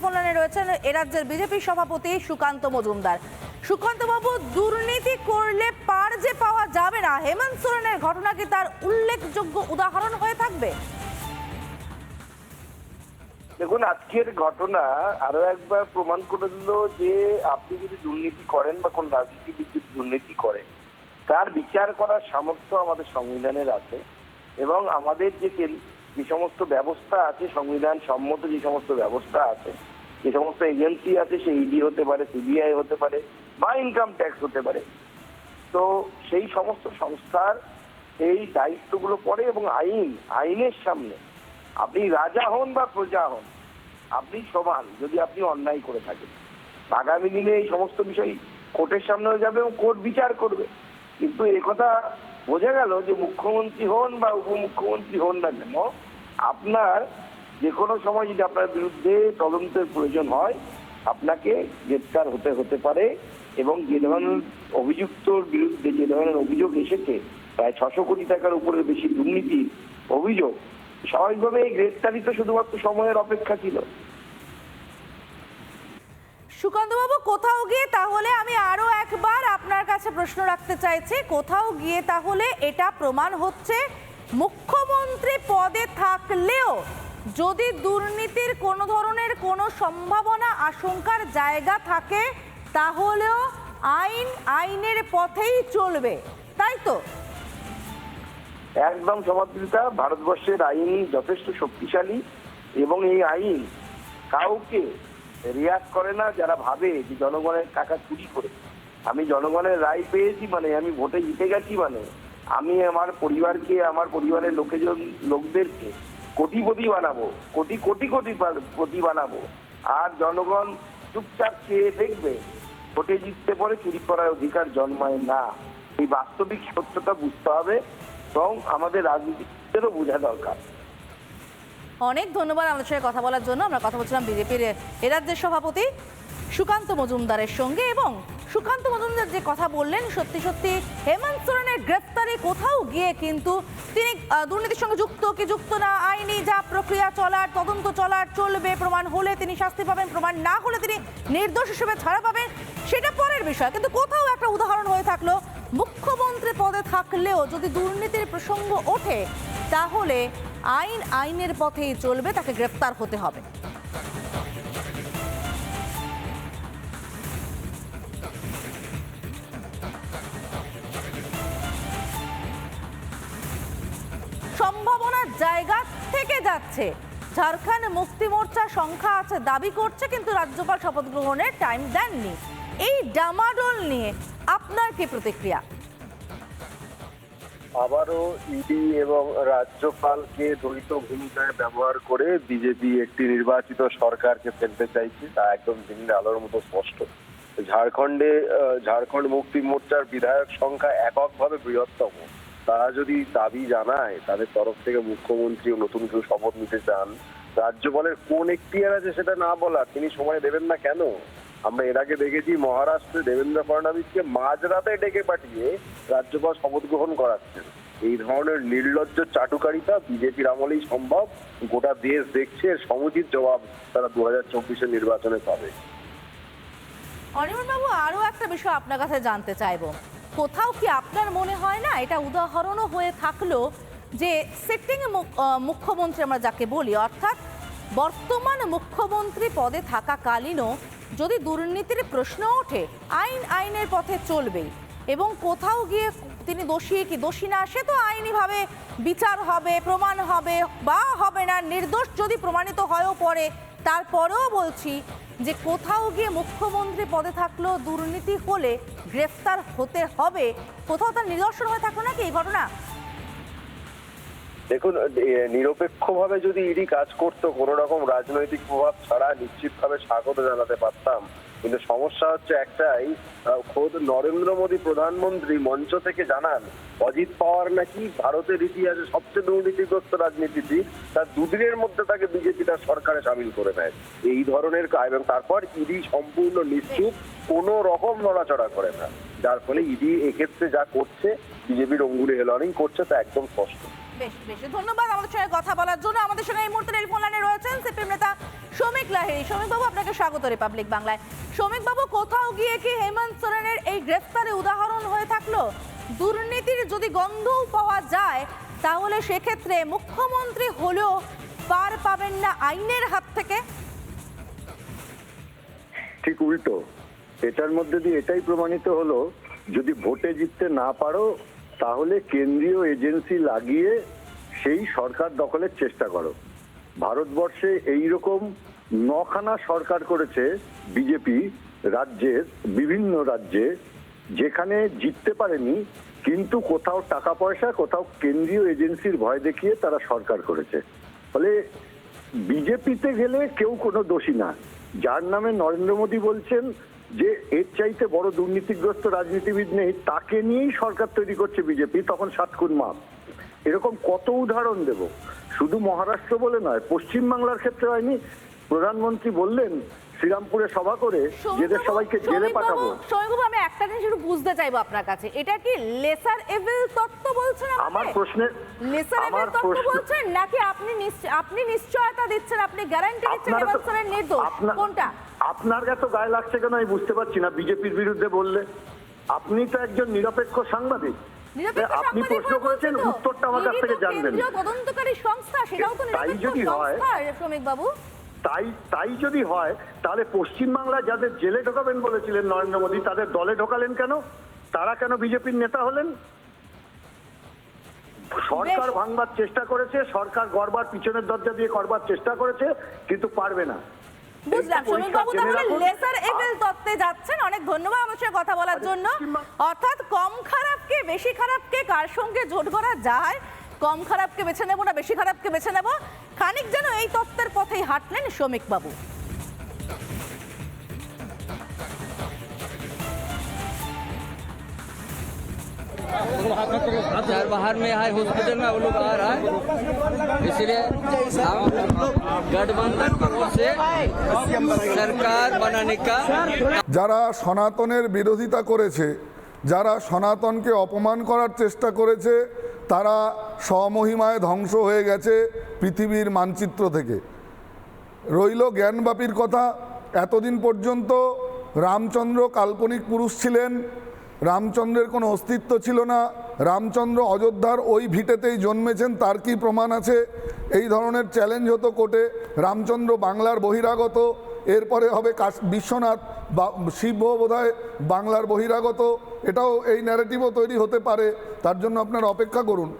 Telephone লাইনে রয়েছেন এ রাজ্যের বিজেপি সভাপতি সুকান্ত মজুমদার। সুকান্ত বাবু, দুর্নীতি করলে পার যে পাওয়া যাবে না, হেমন্ত সোরেনের ঘটনা কি তার উল্লেখযোগ্য উদাহরণ হয়ে থাকবে? দেখুন, আজকের ঘটনা আরো একবার প্রমাণ করে দিল যে আপনি যদি দুর্নীতি করেন বা কোন রাজনীতিবিদ যদি দুর্নীতি করে, তার বিচার করার সামর্থ্য আমাদের সংবিধানের আছে। এবং আমাদের যে সমস্ত ব্যবস্থা আছে, সংবিধান সম্মত যে সমস্ত ব্যবস্থা আছে, যে সমস্ত এজেন্সি আছে, সে ইডি হতে পারে, সিবিআই হতে পারে, বা ইনকাম ট্যাক্স হতে পারে, তো সেই সমস্ত সংস্থার এই দায়িত্বগুলো পড়ে। এবং আইনের সামনে আপনি রাজা হন বা প্রজা হন, আপনি সমান যদি আপনি অন্যায় করে থাকেন। আগামী দিনে এই সমস্ত বিষয় কোর্টের সামনে যাবে এবং কোর্ট বিচার করবে। কিন্তু একথা বোঝা গেল যে মুখ্যমন্ত্রী হন বা উপমুখ্যমন্ত্রী হন না কেন, আপনার যে কোনো সময় যদি আপনার বিরুদ্ধে তদন্তের প্রয়োজন হয়, আপনাকে গ্রেপ্তার হতে পারে। এবং যে ধরনের অভিযুক্তর বিরুদ্ধে যে ধরনের অভিযোগ এসেছে, প্রায় 600 কোটি টাকার উপরে বেশি দুর্নীতির অভিযোগ, স্বাভাবিকভাবে এই গ্রেপ্তারি তো শুধুমাত্র সময়ের অপেক্ষা ছিল। সুকান্ত বাবু, কোথাও গিয়ে তাহলে আমি আরো একবার আপনার কাছে প্রশ্ন রাখতে চাইছি, কোথাও গিয়ে তাহলে এটা প্রমাণ হচ্ছে মুখ্যমন্ত্রী পদে থাকলেও যদি দুর্নীতির কোনো ধরনের কোনো সম্ভাবনা আশঙ্কার জায়গা থাকে, তাহলেও আইনের পথেই চলবে, তাই তো? একদম সমাদৃতা। ভারতবর্ষের আইন যথেষ্ট শক্তিশালী এবং এই আইন কাউকে রিয়াক্ট করে না যারা ভাবে যে জনগণের টাকা চুরি করে আমি জনগণের রায় পেয়েছি মানে, আমি ভোটে জিতে গেছি মানে, আমি আমার পরিবারকে, আমার পরিবারের লোকদেরকে কোটিপতি বানাবো, কোটি কোটি কোটিপতি বানাবো, আর জনগণ চুপচাপ চেয়ে দেখবে ভোটে জিততে পরে চুরি করার অধিকার জন্মায় না। এই বাস্তবিক সত্যটা বুঝতে হবে এবং আমাদের রাজনীতিদেরও বোঝা দরকার। অনেক ধন্যবাদ আমাদের সঙ্গে কথা বলার জন্য। আমরা কথা বলছিলাম বিজেপির এ রাজ্যের সভাপতি সুকান্ত মজুমদারের সঙ্গে, এবং সুকান্ত মজুমদার যে কথা বললেন, সত্যি সত্যি হেমন্ত সোরেনের গ্রেফতারে কোথাও গিয়ে কিন্তু তিনি দুর্নীতির সঙ্গে যুক্ত কি যুক্ত না, আইনি যা প্রক্রিয়া চলার, তদন্ত চলবে, প্রমাণ হলে তিনি শাস্তি পাবেন, প্রমাণ না হলে তিনি নির্দোষ হিসেবে ছাড়া পাবেন, সেটা পরের বিষয়। কিন্তু কোথাও একটা উদাহরণ হয়ে থাকলো, মুখ্যমন্ত্রী পদে থাকলেও যদি দুর্নীতির প্রসঙ্গ ওঠে, তাহলে আইনের পথেই চলবে, তাকে গ্রেফতার হতে হবে। সম্ভাবনার জায়গা থেকে যাচ্ছে। ঝাড়খণ্ড মুক্তি মোর্চা সংখ্যা আছে দাবি করছে, কিন্তু রাজ্যপাল শপথ গ্রহণের টাইম দেননি। এই ডামাডোল নিয়ে আপনার কি প্রতিক্রিয়া? আবারও ইডি এবং রাজ্যপালকে দ্বৈত ভূমিকায় ব্যবহার করে বিজেপি একটি নির্বাচিত সরকারকে ফেলতে চাইছে, তা একদম দিনের আলোর মতো স্পষ্ট। ঝাড়খণ্ড মুক্তি মোর্চার বিধায়ক সংখ্যা এককভাবে বৃহত্তম। তারা যদি দাবি জানায় তাদের তরফ থেকে মুখ্যমন্ত্রী নতুন কেউ শপথ নিতে চান, রাজ্যপালের কোন এখতিয়ার আছে সেটা না বলার তিনি সময় দেবেন না কেন? আমরা এর আগে দেখেছি মহারাষ্ট্রে দেবেন্দ্র ফডনবিসকে মাঝরাতে ডেকে পাঠিয়ে রাজ্যপাল শপথ গ্রহণ করাচ্ছেন। এই ধরনের নির্লজ্জ চাটুকারিতা বিজেপির আমলেই সম্ভব। গোটা দেশ দেখছে, এর সমুচিত জবাব তারা 2024 নির্বাচনে পাবে। অনির্বাণ বাবু, আরো একটা বিষয় আপনার কাছে জানতে চাইবো, কোথাও কি আপনার মনে হয় না এটা উদাহরণও হয়ে থাকলো যে সিটিং মুখ্যমন্ত্রী আমরা যাকে বলি, অর্থাৎ বর্তমান মুখ্যমন্ত্রী পদে থাকাকালীনও যদি দুর্নীতির প্রশ্ন ওঠে, আইনের পথে চলবেই, এবং কোথাও গিয়ে তিনি দোষী কি দোষী না সে তো আইনিভাবে বিচার হবে, প্রমাণ হবে বা হবে না, নির্দোষ যদি প্রমাণিত হয়েও পড়ে, তারপরেও বলছি যে কোথাও গিয়ে মুখ্যমন্ত্রী পদে থাকলেও দুর্নীতি হলে গ্রেফতার হতে হবে। কোথাও তার নিদর্শন হয়ে থাকলো নাকি এই ঘটনা? দেখুন, নিরপেক্ষভাবে যদি ইডি কাজ করতো, কোন রকম রাজনৈতিক প্রভাব ছাড়া নিশ্চিতভাবে স্বাগত জানাতে পারতাম। কিন্তু সমস্যা হচ্ছে একটাই, খোদ নরেন্দ্র মোদী প্রধানমন্ত্রী মঞ্চ থেকে জানান অজিত পাওয়ার নাকি ভারতের ইতিহাসে সবচেয়ে দুর্নীতিগ্রস্ত রাজনীতিবিদ, তার দুদিনের মধ্যে তাকে বিজেপি তার সরকারে সামিল করে নেয়। এই ধরনের এবং তারপর ইডি সম্পূর্ণ নিশ্চুপ, কোনো রকম নড়াচড়া করে না, যার ফলে ইডি এক্ষেত্রে যা করছে বিজেপির অঙ্গুলি হেলনিং করছে, তা একদম স্পষ্ট। বেশ বেশ ধন্যবাদ আমাদের সঙ্গে কথা বলার জন্য। আমাদের সঙ্গে এই মুহূর্তে টেলিফোন লাইনে রয়েছেন সিপিএম নেতা শ্রমিক লাহিড়ী। শ্রমিক বাবু, আপনাকে সবাইকে স্বাগত রিপাবলিক বাংলায়। শ্রমিক বাবু, কোথাও গিয়ে কি হেমন্ত সোরেনের এই গ্রেফতারে উদাহরণ হয়ে থাকলো? দুর্নীতির যদি গন্ধও পাওয়া যায় তাহলে সেক্ষেত্রে মুখ্যমন্ত্রী হলেও পার পাবেন না আইনের হাত থেকে। ঠিক উল্টো, এটার মধ্যে দিয়ে এটাই প্রমাণিত হলো, যদি ভোটে জিততে না পারো তাহলে কেন্দ্রীয় এজেন্সি লাগিয়ে সেই সরকার দখলের চেষ্টা করো। ভারতবর্ষে এইরকম 9খানা সরকার করেছে বিজেপি রাজ্যের, বিভিন্ন রাজ্যে, যেখানে জিততে পারেনি, কিন্তু কোথাও টাকা পয়সা, কোথাও কেন্দ্রীয় এজেন্সির ভয় দেখিয়ে তারা সরকার করেছে। ফলে বিজেপিতে গেলে কেউ কোনো দোষী না। যার নামে নরেন্দ্র মোদী বলছেন যে এর চাইতে বড় দুর্নীতিগ্রস্ত রাজনীতিবিদ নেই, তাকে নিয়েই সরকার তৈরি করছে বিজেপি, তখন 7 খুন মাপ। এরকম কত উদাহরণ দেব? শুধু মহারাষ্ট্র বলে নয়, পশ্চিমবাংলার ক্ষেত্রে হয়নি? প্রধানমন্ত্রী বললেন শ্রীরামপুরে সভা করে যেদের সবাইকে জেলে পাঠাবো। শ্রমিকবাবু, আমি একটা জিনিস একটু বুঝতে চাইবো আপনার কাছে, এটা কি লেসার এভিল তত্ত্ব বলছেন? আমার প্রশ্নে লেসার এভিল তত্ত্ব বলছেন নাকি আপনি নিশ্চয়তা দিচ্ছেন, আপনি গ্যারান্টি দিচ্ছেন হেমন্ত সোরেন নির্দোষ? কোনটা? আপনার এত গায়ে লাগছে কেন আমি বুঝতে পারছি না। বিজেপির বিরুদ্ধে বললে আপনি তো একজন নিরপেক্ষ সাংবাদিক, আপনি প্রশ্ন করেছেন, উত্তরটা আমার কাছ থেকে জানবেন। তদন্তকারী সংস্থা, সেটাও তো নিরপেক্ষ সংস্থা শ্রমিক বাবু। তাই যদি হয় তাহলে পশ্চিমবাংলায় যাদের জেলে ঢোকাবেন বলেছিলেন নরেন্দ্র মোদী, তাদের দলে ঢোকালেন কেন? তারা কেন বিজেপির নেতা হলেন? সরকার ভাঙবার চেষ্টা করেছে, সরকার গড়বার পিছনের দরজা দিয়ে করবার চেষ্টা করেছে, কিন্তু পারবে না। বুঝলাম শ্রমিক বাবু, তাহলে লেসার এভিল তত্ত্বে যাচ্ছেন। অনেক ধন্যবাদ আমার সঙ্গে কথা বলার জন্য। অর্থাৎ কম খারাপকে বেশি খারাপকে কার সঙ্গে জোট করা যায়, কম খারাপকে বেছে নেবো না বেশি খারাপকে বেছে নেবো, খানিক যেন এই তত্ত্বের পথেই হাঁটলেন শ্রমিক বাবু। शहर बाहर में है, हॉस्पिटल में वो लोग आ रहा है, इसलिए हम गठबंधन की ओर से सरकार बनाने का। যারা সনাতনের বিরোধিতা করেছে, যারা সনাতনকে অপমান করার চেষ্টা করেছে, তারা স্বমহিমায় ধ্বংস হয়ে গেছে পৃথিবীর মানচিত্র থেকে। রইল জ্ঞানবাপীর কথা। এতদিন পর্যন্ত রামচন্দ্র কাল্পনিক পুরুষ ছিলেন, রামচন্দ্রের কোনো অস্তিত্ব ছিল না, রামচন্দ্র অযোধ্যার ওই ভিটেতেই জন্মেছেন, তার কি প্রমাণ আছে? এই ধরনের চ্যালেঞ্জ হতো কোর্টে। রামচন্দ্র বাংলার বহিরাগত, এরপরে হবে বিশ্বনাথ বা শিব বোধহয় বাংলার বহিরাগত, এটাও এই ন্যারেটিভও তৈরি হতে পারে। তার জন্য আপনারা অপেক্ষা করুন।